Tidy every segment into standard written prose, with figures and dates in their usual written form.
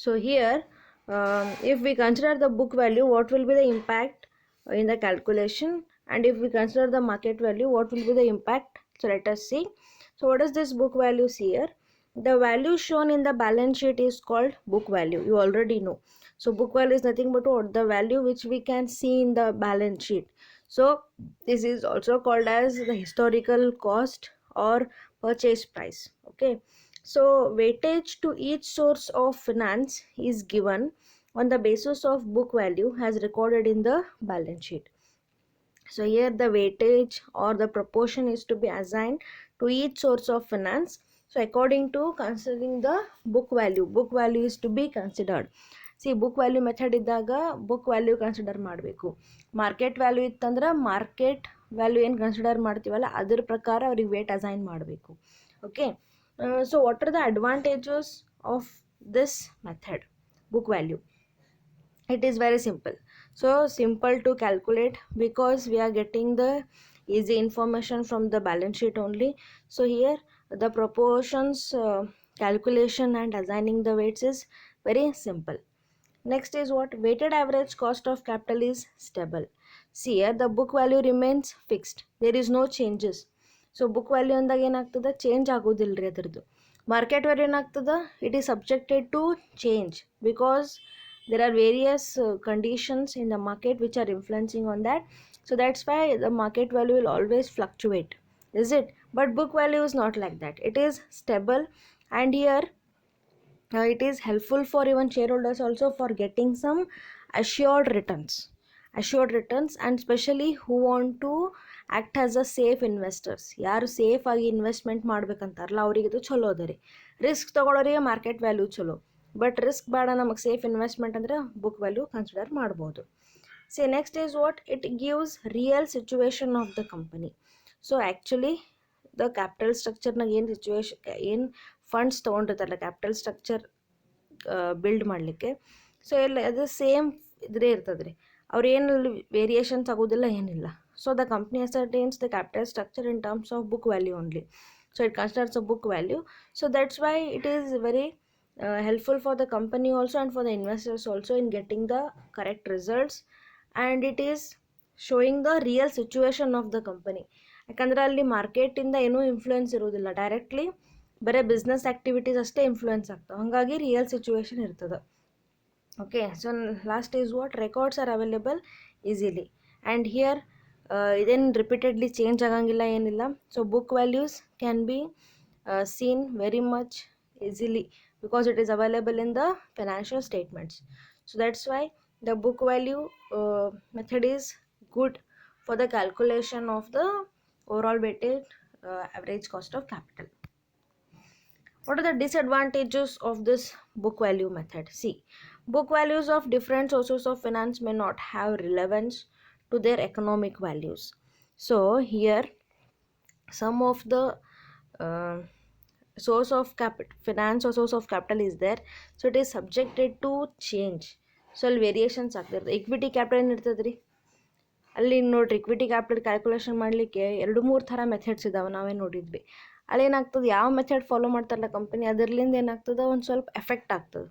So here, if we consider the book value, what will be the impact in the calculation, and if we consider the market value, what will be the impact? So let us see. So what is this book value here? The value shown in the balance sheet is called book value. You already know. So book value is nothing but what? The value which we can see in the balance sheet. So this is also called as the historical cost or purchase price. Okay. So weightage to each source of finance is given on the basis of book value as recorded in the balance sheet. So here the weightage or the proportion is to be assigned to each source of finance. So according to considering the book value is to be considered. See, book value method ಇದ್ದಾಗ book value consider ಮಾಡಬೇಕು. Market value ಇತ್ತಂದ್ರೆ market value ಏನು consider ಮಾಡ್ತೀವಲ್ಲ ಅದ್ರ ಪ್ರಕಾರ ಅವ್ರಿಗೆ wait assign ಮಾಡಬೇಕು. Okay, so what are the advantages of this method book value? It is very simple. So simple to calculate because we are getting the easy information from the balance sheet only. So here the proportions calculation and assigning the weights is very simple. Next is what? Weighted average cost of capital is stable. See here the book value remains fixed, there is no changes. So book value ಅಂದಾಗ ಏನಾಗ್ತದೆ, change ಆಗೋದಿಲ್ರಿ ಅದರದ್ದು. Market value ಏನಾಗ್ತದೆ, it is subjected to change because there are various conditions in the market which are influencing on that. So that's why the market value will always fluctuate, is it? But book value is not like that, it is stable. And here it is helpful for even shareholders also for getting some assured returns, and especially who want to act as a safe investors. ಯಾರು safe ಆಗಿ investment ಮಾಡ್ಬೇಕಂತಾರಲ್ಲ ಅವರಿಗೆ ಇದು ಚಲೋ ಅದ ರೀ. Risk ತಗೊಳ್ಳೋರಿಗೆ market value ಚಲೋ, ಬಟ್ ರಿಸ್ಕ್ ಬೇಡ ನಮಗೆ ಸೇಫ್ ಇನ್ವೆಸ್ಟ್ಮೆಂಟ್ ಅಂದರೆ ಬುಕ್ ವ್ಯಾಲ್ಯೂ ಕನ್ಸಿಡರ್ ಮಾಡ್ಬೋದು. So next is what? It gives real situation of the company. So actually the capital ಸ್ಟ್ರಕ್ಚರ್ನಾಗ ಏನು ಸಿಚುವೇಶನ್, ಏನು ಫಂಡ್ಸ್ ತೊಗೊಂಡಿರ್ತಾರಲ್ಲ ಕ್ಯಾಪಿಟಲ್ ಸ್ಟ್ರಕ್ಚರ್ ಬಿಲ್ಡ್ ಮಾಡಲಿಕ್ಕೆ, ಸೊ ಎಲ್ಲ ಅದು ಸೇಮ್ ಇದ್ರೇ ಇರ್ತದೆ ರೀ. ಅವ್ರು ಏನಲ್ಲಿ ವೇರಿಯೇಷನ್ಸ್ ಆಗೋದಿಲ್ಲ, ಏನಿಲ್ಲ. So the company ascertains the capital structure in terms of book value only. So it considers a book value. So that's why it is very helpful for the company also and for the investors also in getting the correct results, and it is showing the real situation of the company. ಯಾಕಂದರೆ ಅಲ್ಲಿ ಮಾರ್ಕೆಟಿಂದ ಏನೂ influence ಇರೋದಿಲ್ಲ, directly ಬರೀ business activities ಅಷ್ಟೇ influence ಆಗ್ತವೆ, ಹಾಗಾಗಿ real situation ಇರ್ತದೆ. Okay, so last is what? Records are available easily, and here ಇದೇನು ರಿಪೀಟೆಡ್ಲಿ ಚೇಂಜ್ ಆಗಂಗಿಲ್ಲ, ಏನಿಲ್ಲ. So book values can be seen very much easily because it is available in the financial statements. So that's why the book value method is good for the calculation of the overall weighted average cost of capital. What are the disadvantages of this book value method? See, book values of different sources of finance may not have relevance to their economic values. So here some of the source of finance or source of capital is there, so it is subjected to change. So ಅಲ್ಲಿ variations ಆಗ್ತಿರ್ತದೆ. Equity capital ಏನು ಇರ್ತದೆ ರೀ, ಅಲ್ಲಿ ನೋಡಿರಿ equity capital calculation ಮಾಡಲಿಕ್ಕೆ 2-3 ಥರ methods ಇದಾವೆ, ನಾವೇ ನೋಡಿದ್ವಿ. ಅಲ್ಲಿ ಏನಾಗ್ತದೆ, ಯಾವ ಮೆಥಡ್ ಫಾಲೋ ಮಾಡ್ತಾರಲ್ಲ ಕಂಪನಿ ಅದರ್ಲಿಂದ ಏನಾಗ್ತದೆ, ಒಂದು ಸ್ವಲ್ಪ ಎಫೆಕ್ಟ್ ಆಗ್ತದೆ.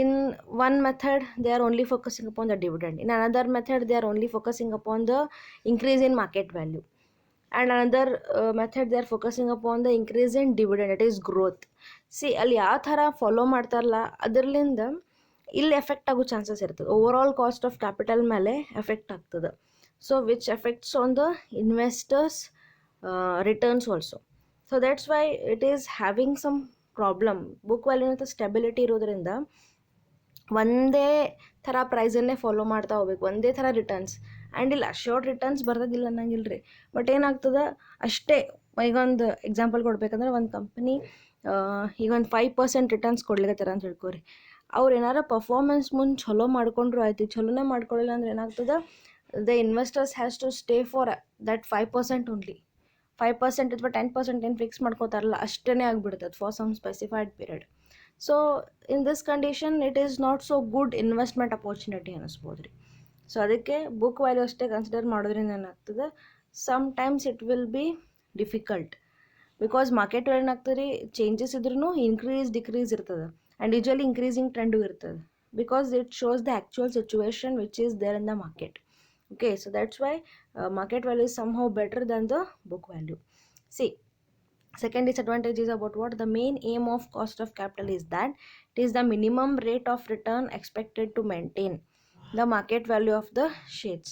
In one method they are only focusing upon the dividend, in another method they are only focusing upon the increase in market value, and another method they are focusing upon the increase in dividend, it is growth. See, ಅಲ್ಲಿ ಯಾವ ಥರ follow ಮಾಡ್ತಾರಲ್ಲ ಅದರ್ಲಿಂದ ಇಲ್ಲಿ effect ಆಗೋ chances ಇರ್ತದೆ, overall cost of capital ಮೇಲೆ effect ಆಗ್ತದೆ. So which effects on the investors returns also. So that's why it is having some problem. Book value ಅಂತ ಸ್ಟೆಬಿಲಿಟಿ ಇರೋದ್ರಿಂದ ಒಂದೇ ಥರ ಪ್ರೈಸನ್ನೇ ಫಾಲೋ ಮಾಡ್ತಾ ಹೋಗ್ಬೇಕು, ಒಂದೇ ಥರ ರಿಟರ್ನ್ಸ್. ಆ್ಯಂಡ್ ಇಲ್ಲಿ ಅಶ್ಯೂರ್ಡ್ ರಿಟರ್ನ್ಸ್ ಬರೋದಿಲ್ಲ ಅನ್ನಂಗಿಲ್ಲ ರೀ, ಬಟ್ ಏನಾಗ್ತದೆ ಅಷ್ಟೇ. ಈಗೊಂದು ಎಕ್ಸಾಂಪಲ್ ಕೊಡ್ಬೇಕಂದ್ರೆ ಒಂದು ಕಂಪ್ನಿ ಈಗ ಒಂದು 5% ರಿಟರ್ನ್ಸ್ ಕೊಡ್ಲಿಕ್ಕತ್ತಾರ ಅಂತ ಹೇಳ್ಕೊರಿ. ಅವ್ರು ಏನಾರ ಪರ್ಫಾರ್ಮೆನ್ಸ್ ಮುಂದೆ ಚಲೋ ಮಾಡ್ಕೊಂಡ್ರು ಆಯ್ತು, ಚಲೋನೇ ಮಾಡ್ಕೊಳ್ಳಿಲ್ಲ ಅಂದ್ರೆ ಏನಾಗ್ತದೆ, the investors has to stay for that 5% only. 5% ಅಥವಾ 10% ಏನು ಫಿಕ್ಸ್ ಮಾಡ್ಕೋತಾರಲ್ಲ ಅಷ್ಟೇ ಆಗಿಬಿಡ್ತದೆ for some specified period. So in this condition it is not so good investment opportunity ಅನ್ನಿಸ್ಬೋದು ರೀ. ಸೊ ಅದಕ್ಕೆ ಬುಕ್ ವ್ಯಾಲ್ಯೂ ಅಷ್ಟೇ ಕನ್ಸಿಡರ್ ಮಾಡೋದ್ರಿಂದ ಏನಾಗ್ತದೆ, some times it will be difficult because market ಏನಾಗ್ತದೆ ರೀ, ಚೇಂಜಸ್ ಇದ್ರೂ ಇನ್ಕ್ರೀಸ್ ಡಿಕ್ರೀಸ್ ಇರ್ತದೆ. and usually increasing trend irtade because it shows the actual situation which is there in the market. Okay, so that's why market value is somehow better than the book value. See, second disadvantage is about what? The main aim of cost of capital is that it is the minimum rate of return expected to maintain the market value of the shares.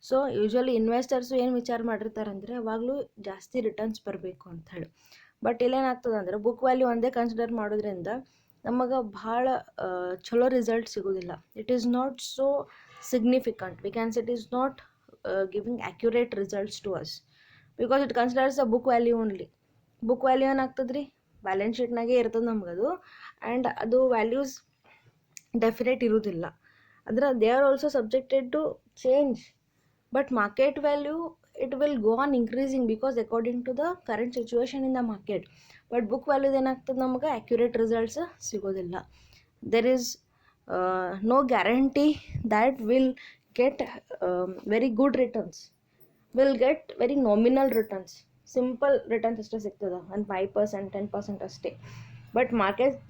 So usually investors ಏನು ವಿಚಾರ ಮಾಡಿರ್ತಾರೆ ಅಂದರೆ ಯಾವಾಗಲೂ ಜಾಸ್ತಿ returns ಬರಬೇಕು ಅಂತ ಹೇಳಿ. But ಇಲ್ಲೇನಾಗ್ತದೆ ಅಂದರೆ ಬುಕ್ ವ್ಯಾಲ್ಯೂ ಒಂದೇ ಕನ್ಸಿಡರ್ ಮಾಡೋದ್ರಿಂದ ನಮಗೆ ಭಾಳ ಚಲೋ ರಿಸಲ್ಟ್ ಸಿಗೋದಿಲ್ಲ. It is not so significant, we can say it is not giving accurate results to us because it considers a book value only. Book value ಏನಾಗ್ತದೆ ರೀ, ಬ್ಯಾಲೆನ್ಸ್ ಶೀಟ್ನಾಗೆ ಇರ್ತದೆ ನಮಗದು, ಆ್ಯಂಡ್ ಅದು ವ್ಯಾಲ್ಯೂಸ್ ಡೆಫಿನೆಟ್ ಇರೋದಿಲ್ಲ. ಅಂದ್ರೆ they are also subjected to change, but market value it will go on increasing because according to the current situation in the market. But book ವ್ಯಾಲ್ಯೂದು ಏನಾಗ್ತದೆ, ನಮಗೆ ಆ್ಯಕ್ಯುರೇಟ್ ರಿಸಲ್ಟ್ಸ್ ಸಿಗೋದಿಲ್ಲ. There is no guarantee that will get very good returns, will get very nominal returns, simple returns ಅಷ್ಟೇ ಸಿಗ್ತದೆ, ಒಂದು 5% 10% ಅಷ್ಟೇ. But market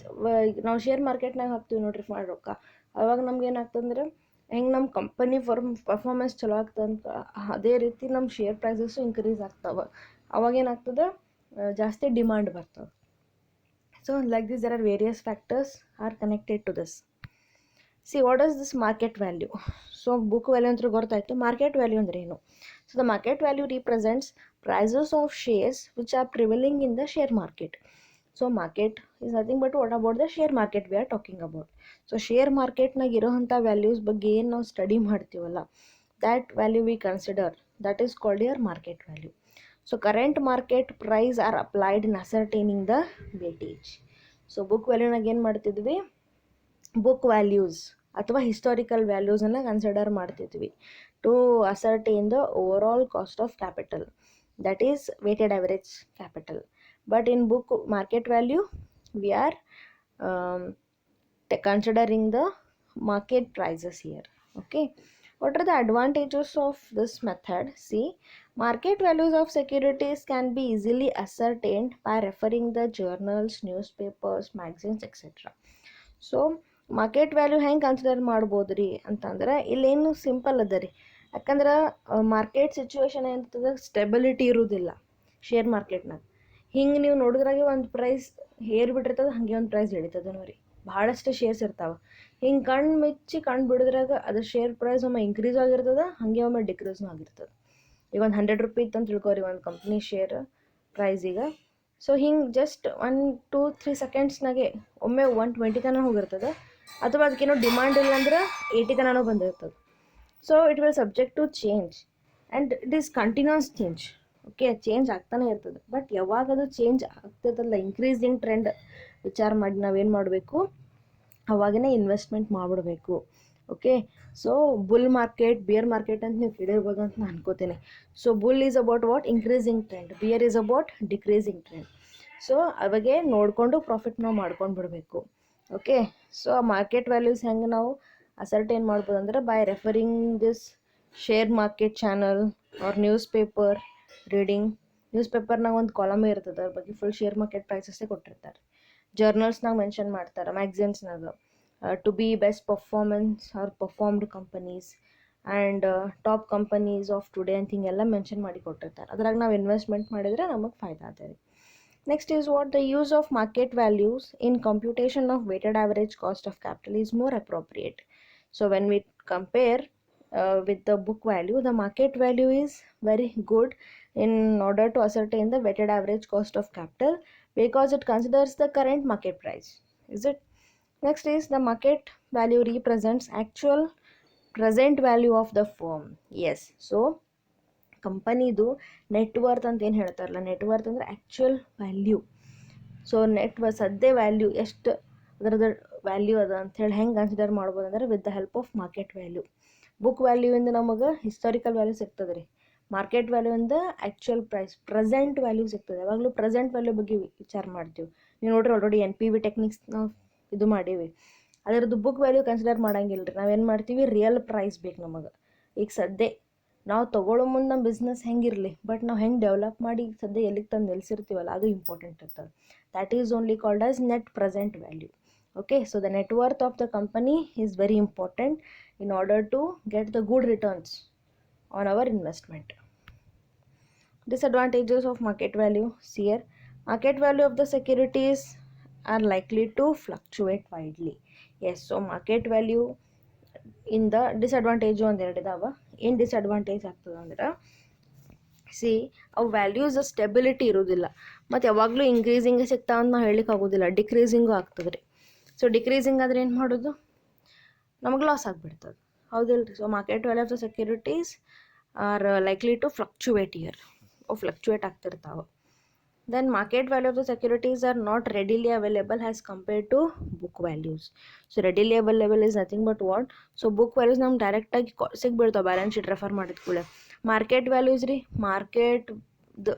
ನಾವು share ಮಾರ್ಕೆಟ್ನಾಗ ಹಾಕ್ತೀವಿ ನೋಡ್ರಿ ರೊಕ್ಕ, ಅವಾಗ ನಮ್ಗೆ ಏನಾಗ್ತಂದ್ರೆ ಹೆಂಗೆ ನಮ್ಮ ಕಂಪನಿ ಪರ್ಫಾರ್ಮೆನ್ಸ್ ಚಲೋ ಆಗ್ತದಂತ ಅದೇ ರೀತಿ ನಮ್ಮ ಶೇರ್ ಪ್ರೈಸಸ್ಸು ಇನ್ಕ್ರೀಸ್ ಆಗ್ತವೆ. ಅವಾಗ ಏನಾಗ್ತದೆ, ಜಾಸ್ತಿ ಡಿಮಾಂಡ್ ಬರ್ತವೆ. So like this there are various factors are connected to this. See what is this market value? So book value ಅಂತ ಗೊತ್ತಾಯಿತು. ಮಾರ್ಕೆಟ್ ವ್ಯಾಲ್ಯೂ ಅಂದರೆ ಏನು? So the market value represents prices of shares which are prevailing in the share market. So market is nothing but what about the share market we are talking about. So share marketನಾಗ ಇರೋವಂಥ values ಬಗ್ಗೆ ಏನು ನಾವು study ಮಾಡ್ತೀವಲ್ಲ, that value we consider, that is called your market value. So current market price are applied in ascertaining the weightage. So book ವ್ಯಾಲ್ಯೂನಾಗ ಏನು ಮಾಡ್ತಿದ್ವಿ, book values ಅಥವಾ historical ವ್ಯಾಲ್ಯೂಸನ್ನು ಕನ್ಸಿಡರ್ ಮಾಡ್ತಿದ್ವಿ to ascertain the overall cost of capital, that is weighted average capital. But in book market value we are considering the market prices here. Okay, what are the advantages of this method? See, market values of securities can be easily ascertained by referring the journals, newspapers, magazines, etc. So market value ಹೆಂಗೆ consider ಮಾಡ್ಬೋದು ರೀ ಅಂತಂದ್ರೆ ಇಲ್ಲೇನು simple ಅದ ರೀ, ಯಾಕಂದ್ರೆ market situation ಏನಿರ್ತದೆ, stability ಇರೋದಿಲ್ಲ ಶೇರ್ ಮಾರ್ಕೆಟ್ನಾಗ. ಹಿಂಗೆ ನೀವು ನೋಡಿದ್ರಾಗೆ ಒಂದು ಪ್ರೈಸ್ ಏರ್ಬಿಟ್ಟಿರ್ತದೆ, ಹಾಗೆ ಒಂದು ಪ್ರೈಸ್ ಇಳಿತದೆ ನೋಡಿ, ಭಾಳಷ್ಟು ಶೇರ್ಸ್ ಇರ್ತಾವೆ. ಹಿಂಗೆ ಕಣ್ಣು ಮುಚ್ಚಿ ಕಣ್ಣು ಬಿಡಿದ್ರಾಗ ಅದು ಶೇರ್ ಪ್ರೈಸ್ ಒಮ್ಮೆ ಇನ್ಕ್ರೀಸ್ ಆಗಿರ್ತದೆ, ಹಾಗೆ ಒಮ್ಮೆ ಡಿಕ್ರೀಸ್ನೂ ಆಗಿರ್ತದೆ. ಈಗ ಒಂದು 100 ರೂಪಾಯಿ ಇತ್ತು ಅಂತ ತಿಳ್ಕೊರಿ ಒಂದು ಕಂಪ್ನಿ ಶೇರ್ ಪ್ರೈಸ್ ಈಗ. ಸೊ ಹಿಂಗೆ ಜಸ್ಟ್ 1-2-3 ಸೆಕೆಂಡ್ಸ್ನಾಗೆ ಒಮ್ಮೆ 120 ತನಕ ಹೋಗಿರ್ತದೆ, ಅಥವಾ ಅದಕ್ಕೇನೋ ಡಿಮಾಂಡ್ ಇಲ್ಲ ಅಂದ್ರೆ 80 ತನಕ ಬಂದಿರ್ತದೆ. So it will subject to change and it is continuous change. Okay, change ಆಗ್ತಾನೆ ಇರ್ತದೆ. ಬಟ್ ಯಾವಾಗ ಅದು ಚೇಂಜ್ ಆಗ್ತದಲ್ಲ, ಇನ್ಕ್ರೀಸಿಂಗ್ ಟ್ರೆಂಡ್ ವಿಚಾರ ಮಾಡಿ ನಾವೇನು ಮಾಡಬೇಕು, ಅವಾಗೇ ಇನ್ವೆಸ್ಟ್ಮೆಂಟ್ ಮಾಡಿಬಿಡ್ಬೇಕು. Okay, so bull market, bear market ಅಂತ ನೀವು ಕೇಳಿರ್ಬೋದು ಅಂತ ನಾನು ಅನ್ಕೋತೀನಿ. So bull is about what? Increasing trend. Bear is about decreasing trend. So ಅವಾಗೆ ನೋಡಿಕೊಂಡು ಪ್ರಾಫಿಟ್ ನಾವು ಮಾಡ್ಕೊಂಡು ಬಿಡಬೇಕು. ಓಕೆ, ಸೊ ಮಾರ್ಕೆಟ್ ವ್ಯಾಲ್ಯೂಸ್ ಹೆಂಗೆ ನಾವು ಅಸರ್ಟೈನ್ ಮಾಡ್ಬೋದು ಅಂದರೆ by referring this share market channel or newspaper reading. ನ್ಯೂಸ್ ಪೇಪರ್ನಾಗ ಒಂದು ಕಾಲಮೇ ಇರ್ತದೆ, ಅದ್ರ ಬಗ್ಗೆ ಫುಲ್ ಶೇರ್ ಮಾರ್ಕೆಟ್ ಪ್ರೈಸಸ್ಸೇ ಕೊಟ್ಟಿರ್ತಾರೆ. ಜರ್ನಲ್ಸ್ನಾಗ ಮೆನ್ಷನ್ ಮಾಡ್ತಾರೆ, ಮ್ಯಾಗ್ಝಿನ್ಸ್ನಾಗ to be best performance or performed companies and top companies of today ಅಂತ ಹಿಂಗೆಲ್ಲ ಮೆನ್ಷನ್ ಮಾಡಿ ಕೊಟ್ಟಿರ್ತಾರೆ. ಅದ್ರಾಗ ನಾವು ಇನ್ವೆಸ್ಟ್ಮೆಂಟ್ ಮಾಡಿದರೆ ನಮಗೆ ಫಾಯ್ದಾ ಆಗ್ತದೆ. Next is what? The use of market values in computation of weighted average cost of capital is more appropriate. So when we compare with the book value, the market value is very good in order to ascertain the weighted average cost of capital because it considers the current market price. Is it? Next is the market value represents actual present value of the firm. Yes. So ಕಂಪನಿದು net worth ಅಂತ ಏನು ಹೇಳ್ತಾರಲ್ಲ, net worth ಅಂದರೆ actual value. So ಸದ್ಯ value ಎಷ್ಟು ಅದರದ್ದು value ಅದ ಅಂಥೇಳಿ ಹೆಂಗೆ ಕನ್ಸಿಡರ್ ಮಾಡ್ಬೋದು ಅಂದರೆ with the help of market value. Book ವ್ಯಾಲ್ಯೂಯಿಂದ ನಮಗೆ ಹಿಸ್ಟಾರಿಕಲ್ ವ್ಯಾಲ್ಯೂ ಸಿಗ್ತದೆ ರೀ, ಮಾರ್ಕೆಟ್ ವ್ಯಾಲ್ಯೂಯಿಂದ ಆ್ಯಕ್ಚುಯಲ್ ಪ್ರೈಸ್ ಪ್ರೆಸೆಂಟ್ ವ್ಯಾಲ್ಯೂ ಸಿಗ್ತದೆ. ಯಾವಾಗಲೂ ಪ್ರೆಸೆಂಟ್ ವ್ಯಾಲ್ಯೂ ಬಗ್ಗೆ ವಿಚಾರ ಮಾಡ್ತೀವಿ. ನೀವು ನೋಡ್ರಿ ಆಲ್ರೆಡಿ NPV ಟೆಕ್ನಿಕ್ಸ್ ನಾವು ಇದು ಮಾಡೀವಿ. ಅದರದ್ದು ಬುಕ್ ವ್ಯಾಲ್ಯೂ ಕನ್ಸಿಡರ್ ಮಾಡಂಗಿಲ್ಲ ರೀ. ನಾವೇನು ಮಾಡ್ತೀವಿ, ರಿಯಲ್ ಪ್ರೈಸ್ ಬೇಕು ನಮಗೆ. ಈಗ ಸದ್ಯ ನಾವು ತೊಗೊಳ್ಳೋ ಮುಂದೆ ನಮ್ಮ ಬಿಸ್ನೆಸ್ ಹೆಂಗಿರಲಿ, ಬಟ್ ನಾವು ಹೆಂಗೆ ಡೆವಲಪ್ ಮಾಡಿ ಸದ್ಯ ಎಲ್ಲಿಗೆ ತಂದು ನಿಲ್ಸಿರ್ತೀವಲ್ಲ ಅದು ಇಂಪಾರ್ಟೆಂಟ್ ಇರ್ತದೆ. That is only called as net present value. Okay, so the net worth of the company is very important in order to get the good returns on our investment. Disadvantages of market value. See here, market value of the securities are likely to fluctuate widely. Yes, so market value in the disadvantage ಒಂದೆರಡು ಇದಾವ. ಏನು disadvantage ಆಗ್ತದೆ ಅಂದ್ರೆ C ಅವು values stability ಇರೋದಿಲ್ಲ, ಮತ್ತು ಯಾವಾಗಲೂ increasing ಸಿಗ್ತಾ ಅಂತ ನಾವು ಹೇಳಲಿಕ್ಕೆ ಆಗೋದಿಲ್ಲ, ಡಿಕ್ರೀಸಿಂಗು ಆಗ್ತದೆ ರೀ. ಸೊ ಡಿಕ್ರೀಸಿಂಗ್ ಆದರೆ ಏನು ಮಾಡೋದು, ನಮಗೆ ಲಾಸ್ ಆಗಿಬಿಡ್ತದೆ, ಹೌದಿಲ್ಲ ರೀ. So market value of the securities are likely to fluctuate year, ಅವು fluctuate ಆಗ್ತಿರ್ತಾವೆ. Then market value of the securities are not readily available as compared to book values. So readily available is nothing but what? So book values ನಮ್ಗೆ ಡೈರೆಕ್ಟಾಗಿ ಸಿಗ್ಬಿಡ್ತಾವೆ balance sheet refer ಮಾಡಿದ ಕೂಡಲೇ. Market values ರೀ, ಮಾರ್ಕೆಟ್ದು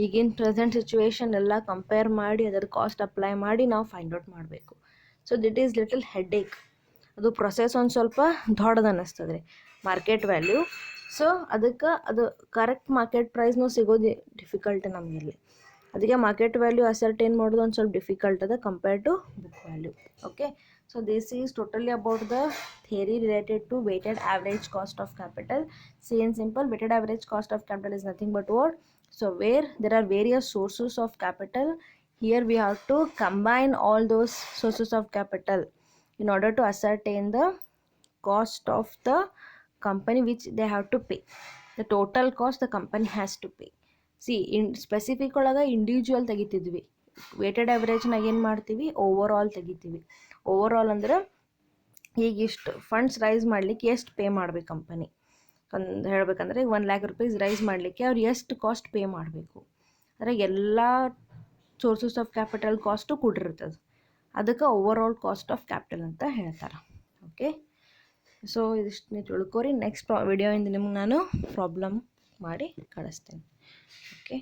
ಈಗಿನ present situation ಎಲ್ಲ compare ಮಾಡಿ ಅದರ ಕಾಸ್ಟ್ ಅಪ್ಲೈ ಮಾಡಿ ನಾವು ಫೈಂಡ್ ಔಟ್ ಮಾಡಬೇಕು. So this is little headache, ಅದು ಪ್ರೊಸೆಸ್ ಒಂದು ಸ್ವಲ್ಪ ದೊಡ್ಡದು ಅನ್ನಿಸ್ತದೆ ರೀ ಮಾರ್ಕೆಟ್ ವ್ಯಾಲ್ಯೂ. ಸೊ ಅದಕ್ಕೆ ಅದು ಕರೆಕ್ಟ್ ಮಾರ್ಕೆಟ್ ಪ್ರೈಸ್ನೂ ಸಿಗೋದು ಡಿಫಿಕಲ್ಟ್ ನಮಗಿಲ್ಲಿ. ಅದಕ್ಕೆ ಮಾರ್ಕೆಟ್ ವ್ಯಾಲ್ಯೂ ಅಸರ್ಟೈನ್ ಮಾಡೋದು ಒಂದು ಸ್ವಲ್ಪ ಡಿಫಿಕಲ್ಟ್ ಅದ compare to book value. Okay, so this is totally about the theory related to weighted average cost of capital. See in simple, weighted average cost of capital is nothing but what? So where there are various sources of capital, here we have to combine all those sources of capital in order to ascertain the cost of the company which they have to pay, the total cost the company has to pay. C specific ಒಳಗೆ individual ತೆಗಿತಿದ್ವಿ, weighted ಆವ್ರೇಜ್ನಾಗ ಏನು ಮಾಡ್ತೀವಿ, over all ತೆಗಿತೀವಿ. Over all ಅಂದ್ರೆ ಈಗ ಇಷ್ಟು funds rice ಮಾಡಲಿಕ್ಕೆ ಎಷ್ಟು pay ಮಾಡಬೇಕು ಕಂಪನಿ ಅಂತ ಹೇಳ್ಬೇಕಂದ್ರೆ, ಈಗ 1 lakh rupees ರೈಸ್ ಮಾಡಲಿಕ್ಕೆ ಅವ್ರು ಎಷ್ಟು ಕಾಸ್ಟ್ ಪೇ ಮಾಡಬೇಕು, ಅಂದರೆ ಎಲ್ಲ ಸೋರ್ಸಸ್ ಆಫ್ ಕ್ಯಾಪಿಟಲ್ ಕಾಸ್ಟು ಕೂಡಿರ್ತದೆ, ಅದಕ್ಕೆ over all cost of capital ಅಂತ ಹೇಳ್ತಾರೆ. ಓಕೆ, ಸೊ ಇದಿಷ್ಟು ನೀವು ತಿಳ್ಕೊರಿ. ನೆಕ್ಸ್ಟ್ ವಿಡಿಯೋಯಿಂದ ನಿಮ್ಗೆ ನಾನು ಪ್ರಾಬ್ಲಮ್ ಮಾಡಿ ಕಳಿಸ್ತೇನೆ. ಓಕೆ.